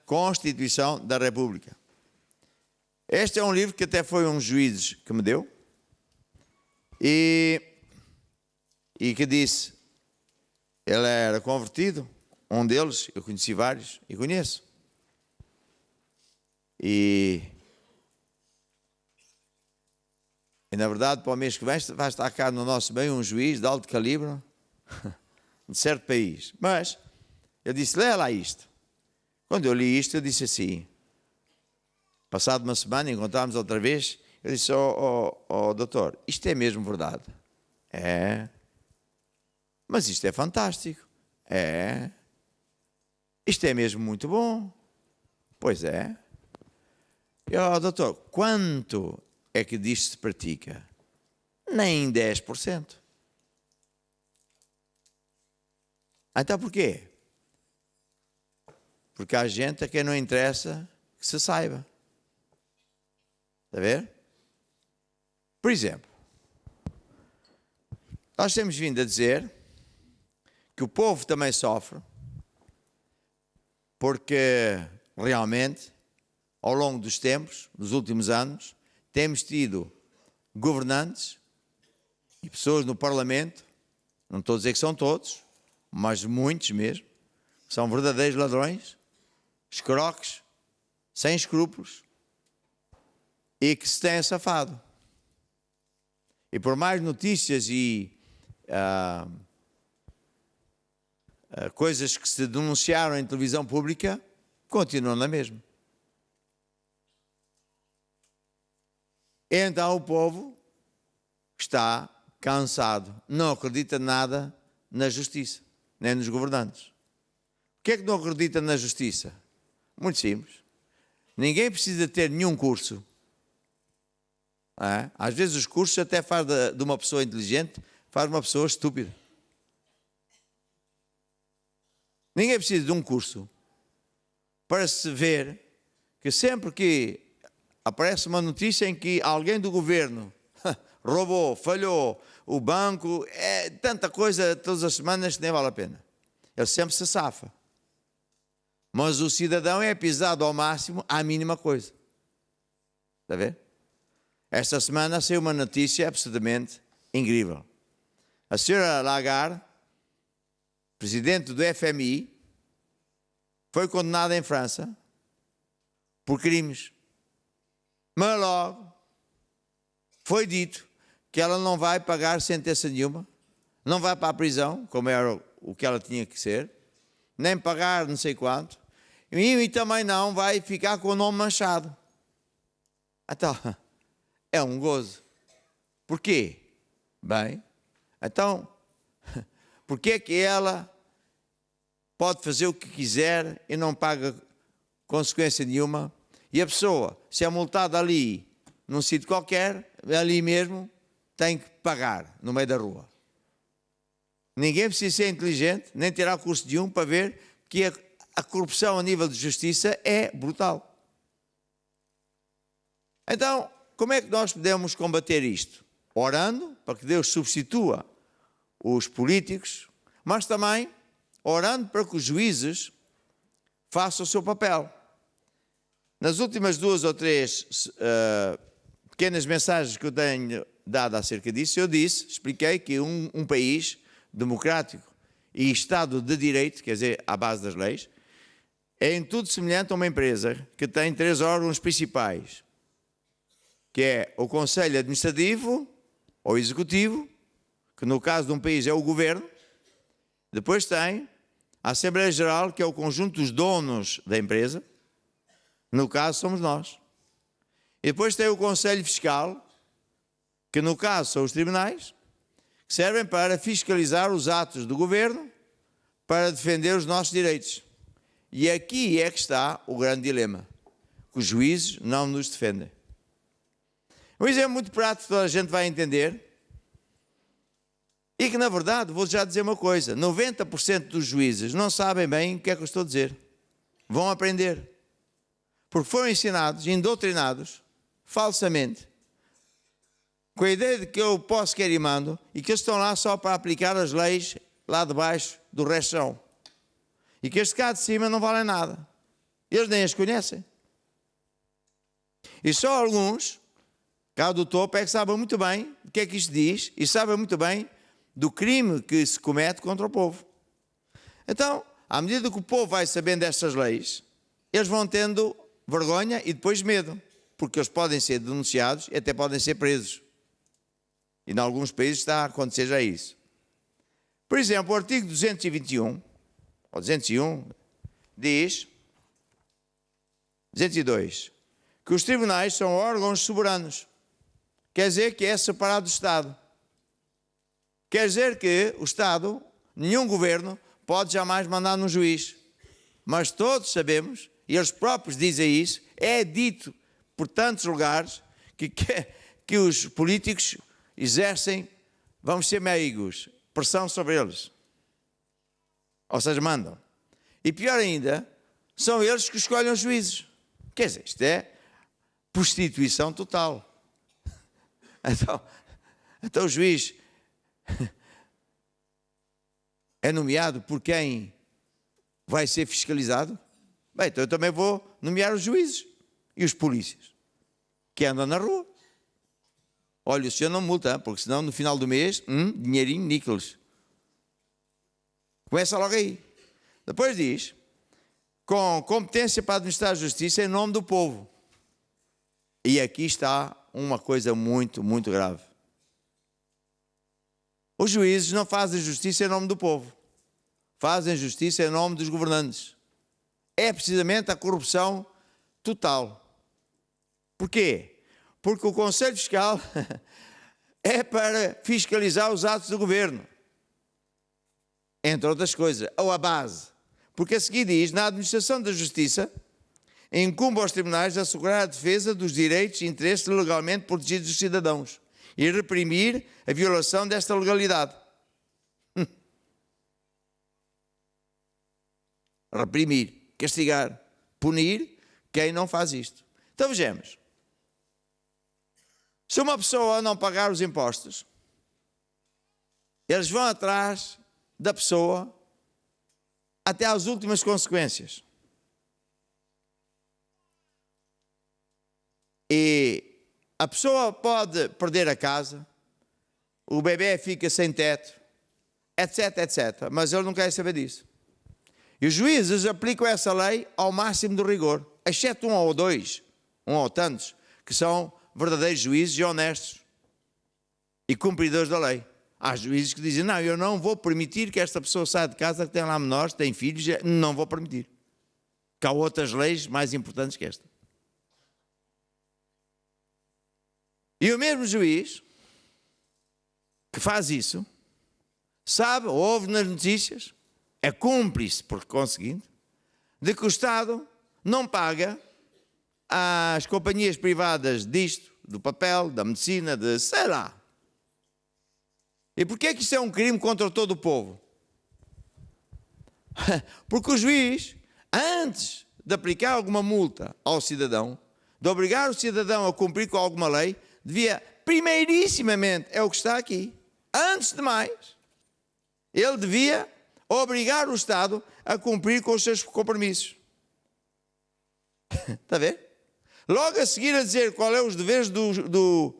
Constituição da República. Este é um livro que até foi um juiz que me deu e que disse, ele era convertido, um deles, eu conheci vários e conheço. E na verdade, para o mês que vem, vai estar cá no nosso meio um juiz de alto calibre de certo país. Mas eu disse, lê lá isto. Quando eu li isto, eu disse assim, passado uma semana, encontrámos outra vez, eu disse, doutor, isto é mesmo verdade? É. Mas isto é fantástico. É. Isto é mesmo muito bom. Pois é. Doutor, quanto é que disto se pratica? Nem 10%. Então porquê? Porque há gente a quem não interessa que se saiba. Está a ver? Por exemplo, nós temos vindo a dizer que o povo também sofre porque realmente, ao longo dos tempos, nos últimos anos, temos tido governantes e pessoas no Parlamento, não estou a dizer que são todos, mas muitos mesmo, que são verdadeiros ladrões, escroques, sem escrúpulos e que se têm safado. E por mais notícias e coisas que se denunciaram em televisão pública, continuam na mesma. Então o povo está cansado, não acredita nada na justiça, nem nos governantes. Porquê é que não acredita na justiça? Muito simples. Ninguém precisa ter nenhum curso. Às vezes os cursos até faz de uma pessoa inteligente, faz uma pessoa estúpida. Ninguém precisa de um curso para se ver que sempre que aparece uma notícia em que alguém do governo roubou, falhou, o banco, é tanta coisa todas as semanas que nem vale a pena. Ele sempre se safa. Mas o cidadão é pisado ao máximo à mínima coisa. Está a ver? Esta semana saiu uma notícia absolutamente incrível. A senhora Lagarde, presidente do FMI, foi condenada em França por crimes. Mas logo foi dito que ela não vai pagar sentença nenhuma, não vai para a prisão, como era o que ela tinha que ser, nem pagar não sei quanto, e também não vai ficar com o nome manchado. Então, é um gozo. Porquê? Bem, então, porquê é que ela pode fazer o que quiser e não paga consequência nenhuma? E a pessoa, se é multada ali, num sítio qualquer, ali mesmo, tem que pagar, no meio da rua. Ninguém precisa ser inteligente, nem tirar curso de para ver que a corrupção a nível de justiça é brutal. Então, como é que nós podemos combater isto? Orando, para que Deus substitua os políticos, mas também orando para que os juízes façam o seu papel. Nas últimas 2 ou 3 pequenas mensagens que eu tenho dado acerca disso, eu expliquei que um país democrático e Estado de Direito, quer dizer, à base das leis, é em tudo semelhante a uma empresa que tem 3 órgãos principais, que é o Conselho Administrativo ou Executivo, que no caso de um país é o Governo, depois tem a Assembleia Geral, que é o conjunto dos donos da empresa, no caso somos nós. E depois tem o Conselho Fiscal, que no caso são os tribunais, que servem para fiscalizar os atos do governo, para defender os nossos direitos. E aqui é que está o grande dilema, que os juízes não nos defendem. Um exemplo muito prático que toda a gente vai entender, e que na verdade, vou já dizer uma coisa, 90% dos juízes não sabem bem o que é que eu estou a dizer. Vão aprender. Porque foram ensinados, indoutrinados, falsamente, com a ideia de que eu posso, quero e mando, e que eles estão lá só para aplicar as leis lá de baixo do resto chão. E que este cá de cima não vale nada. Eles nem as conhecem. E só alguns, cá do topo, é que sabem muito bem o que é que isto diz e sabem muito bem do crime que se comete contra o povo. Então, à medida que o povo vai sabendo destas leis, eles vão tendo vergonha e depois medo, porque eles podem ser denunciados e até podem ser presos. E em alguns países está a acontecer já isso. Por exemplo, o artigo 221, ou 201, diz, 202, que os tribunais são órgãos soberanos. Quer dizer que é separado do Estado. Quer dizer que o Estado, nenhum governo, pode jamais mandar num juiz. Mas todos sabemos, e eles próprios dizem isso, é dito por tantos lugares que os políticos exercem, vamos ser meigos, pressão sobre eles. Ou seja, mandam. E pior ainda, são eles que escolhem os juízes. Quer dizer, isto é prostituição total. Então o juiz é nomeado por quem vai ser fiscalizado? Bem, então eu também vou nomear os juízes e os polícias que andam na rua. Olha, o senhor não multa, porque senão no final do mês, dinheirinho, níqueles. Começa logo aí. Depois diz, com competência para administrar a justiça em nome do povo. E aqui está uma coisa muito, muito grave. Os juízes não fazem justiça em nome do povo. Fazem justiça em nome dos governantes. É precisamente a corrupção total. Porquê? Porque o Conselho Fiscal é para fiscalizar os atos do governo. Entre outras coisas, ou a base. Porque a seguir diz, na administração da justiça, incumbe aos tribunais assegurar a defesa dos direitos e interesses legalmente protegidos dos cidadãos e reprimir a violação desta legalidade. Reprimir, castigar, punir quem não faz isto. Então vejamos. Se uma pessoa não pagar os impostos, eles vão atrás da pessoa até às últimas consequências. E a pessoa pode perder a casa, o bebê fica sem teto, etc, etc. Mas ele não quer saber disso. E os juízes aplicam essa lei ao máximo do rigor, exceto um ou dois, um ou tantos, que são verdadeiros juízes e honestos e cumpridores da lei. Há juízes que dizem, não, eu não vou permitir que esta pessoa saia de casa, que tem lá menores, tem filhos, não vou permitir. Que há outras leis mais importantes que esta. E o mesmo juiz que faz isso, sabe, ouve nas notícias, é cúmplice, por conseguinte, de que o Estado não paga às companhias privadas disto, do papel, da medicina, de sei lá. E porquê é que isso é um crime contra todo o povo? Porque o juiz, antes de aplicar alguma multa ao cidadão, de obrigar o cidadão a cumprir com alguma lei, devia, primeirissimamente, é o que está aqui, antes de mais, ele devia obrigar o Estado a cumprir com os seus compromissos. Está a ver? Logo a seguir a dizer qual é os deveres do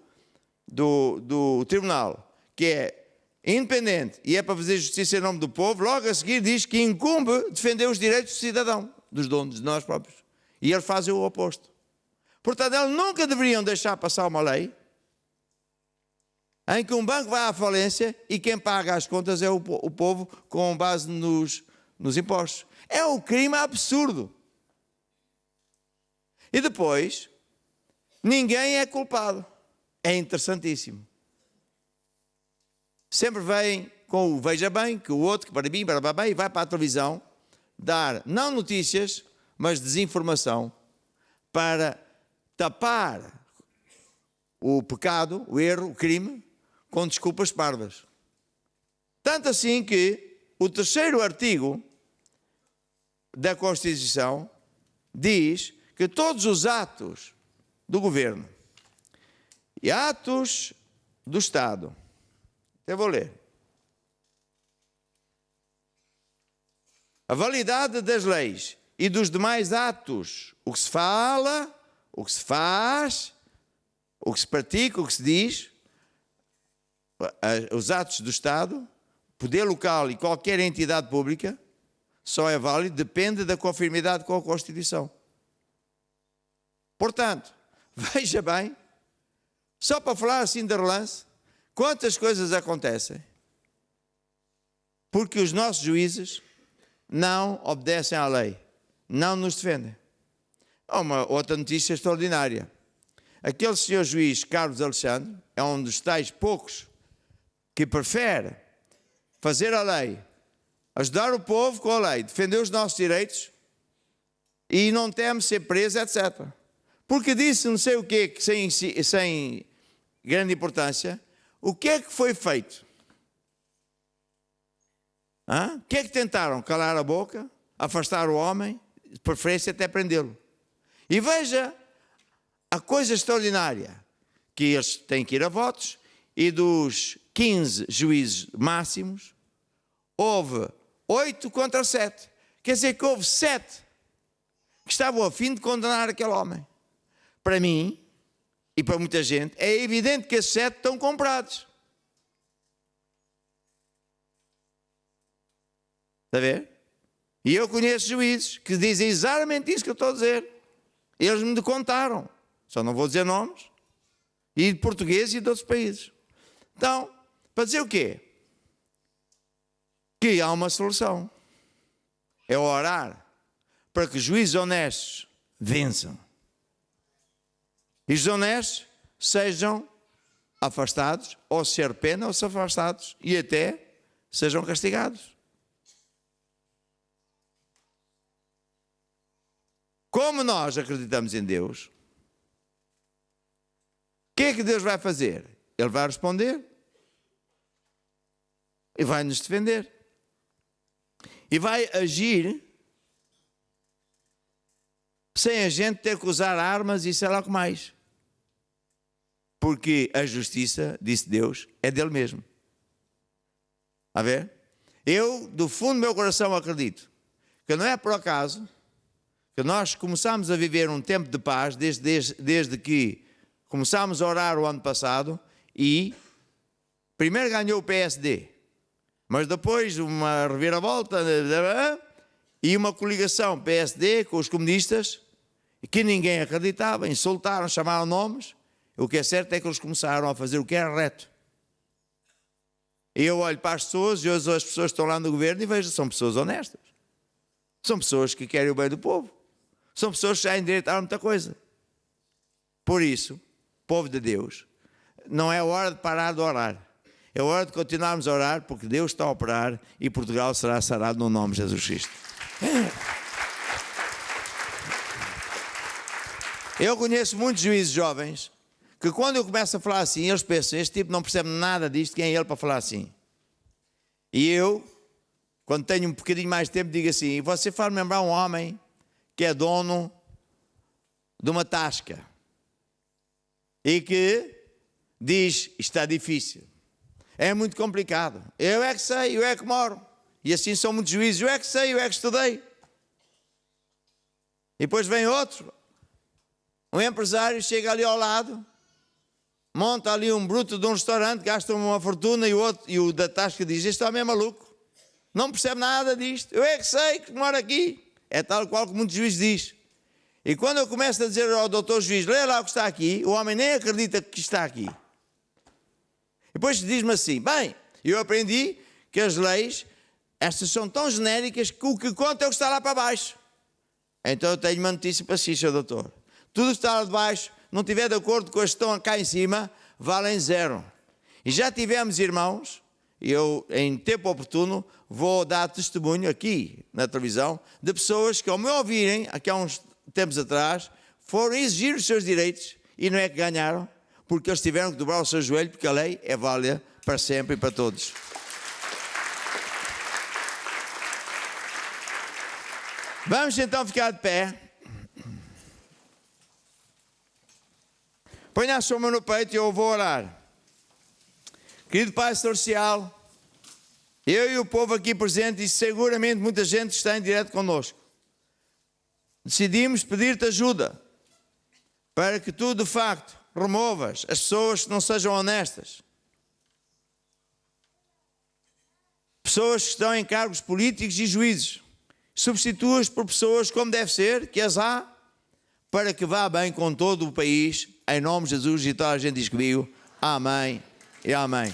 tribunal, que é independente e é para fazer justiça em nome do povo, logo a seguir diz que incumbe defender os direitos do cidadão, dos donos, de nós próprios. E eles fazem o oposto. Portanto, eles nunca deveriam deixar passar uma lei em que um banco vai à falência e quem paga as contas é o povo com base nos impostos. É um crime absurdo. E depois, ninguém é culpado. É interessantíssimo. Sempre vem com o veja bem, que o outro, que para mim, e vai para a televisão dar, não notícias, mas desinformação, para tapar o pecado, o erro, o crime, com desculpas parvas. Tanto assim que o 3º artigo da Constituição diz que todos os atos do governo e atos do Estado, eu vou ler, a validade das leis e dos demais atos, o que se fala, o que se faz, o que se pratica, o que se diz, os atos do Estado, poder local e qualquer entidade pública, só é válido, depende da conformidade com a Constituição. Portanto, veja bem, só para falar assim de relance, quantas coisas acontecem porque os nossos juízes não obedecem à lei, não nos defendem. Há uma outra notícia extraordinária. Aquele senhor juiz Carlos Alexandre é um dos tais poucos que prefere fazer a lei, ajudar o povo com a lei, defender os nossos direitos e não teme ser preso, etc. Porque disse não sei o quê, sem grande importância. O que é que foi feito? O que é que tentaram? Calar a boca, afastar o homem, de preferência até prendê-lo. E veja a coisa extraordinária, que eles têm que ir a votos, e dos 15 juízes máximos, houve 8 contra 7. Quer dizer que houve 7 que estavam a fim de condenar aquele homem. Para mim, e para muita gente, é evidente que esses 7 estão comprados. Está a ver? E eu conheço juízes que dizem exatamente isso que eu estou a dizer. Eles me contaram, só não vou dizer nomes, e de português e de outros países. Então, para dizer o quê? Que há uma solução. É orar para que juízes honestos vençam. E os honestos sejam afastados, ou ser pena, ou ser afastados, e até sejam castigados. Como nós acreditamos em Deus, o que é que Deus vai fazer? Ele vai responder e vai nos defender e vai agir sem a gente ter que usar armas e sei lá o que mais, porque a justiça, disse Deus, é dele mesmo. A ver? Eu, do fundo do meu coração, acredito que não é por acaso que nós começamos a viver um tempo de paz desde que começámos a orar o ano passado e primeiro ganhou o PSD, mas depois uma reviravolta e uma coligação PSD com os comunistas que ninguém acreditava, insultaram, chamaram nomes. O que é certo é que eles começaram a fazer o que era reto. E eu olho para as pessoas e hoje as pessoas que estão lá no governo e vejo que são pessoas honestas. São pessoas que querem o bem do povo. São pessoas que têm direito a muita coisa. Por isso, povo de Deus, não é hora de parar de orar. É hora de continuarmos a orar porque Deus está a operar e Portugal será sarado no nome de Jesus Cristo. Eu conheço muitos juízes jovens que quando eu começo a falar assim, eles pensam, este tipo não percebe nada disto, quem é ele para falar assim? E eu, quando tenho um bocadinho mais de tempo, digo assim, você faz-me lembrar um homem que é dono de uma tasca e que diz, isto está difícil, é muito complicado, eu é que sei, eu é que moro, e assim são muitos juízes, eu é que sei, eu é que estudei. E depois vem outro, um empresário chega ali ao lado, monta ali um bruto de um restaurante, gasta uma fortuna e o da tasca diz, este homem é maluco, não percebe nada disto, eu é que sei que moro aqui. É tal qual que muitos juízes diz. E quando eu começo a dizer ao doutor juiz, lê lá o que está aqui, o homem nem acredita que está aqui. E depois diz-me assim, bem, eu aprendi que as leis, estas são tão genéricas que o que conta é o que está lá para baixo. Então eu tenho uma notícia para si, Sr. Doutor. Tudo que está lá de baixo, não estiver de acordo com as que estão cá em cima, valem zero. E já tivemos irmãos, eu em tempo oportuno vou dar testemunho aqui na televisão de pessoas que ao me ouvirem, aqui há uns tempos atrás, foram exigir os seus direitos e não é que ganharam, porque eles tiveram que dobrar o seu joelho, porque a lei é válida para sempre e para todos. Vamos então ficar de pé. Ponha a sua mão no peito e eu vou orar. Querido Pai Celestial, eu e o povo aqui presente e seguramente muita gente está em direto conosco, decidimos pedir-te ajuda para que tu, de facto, removas as pessoas que não sejam honestas, pessoas que estão em cargos políticos e juízes, substitua-as por pessoas como deve ser, que as há, para que vá bem com todo o país, em nome de Jesus, e toda a gente diz comigo, amém e amém.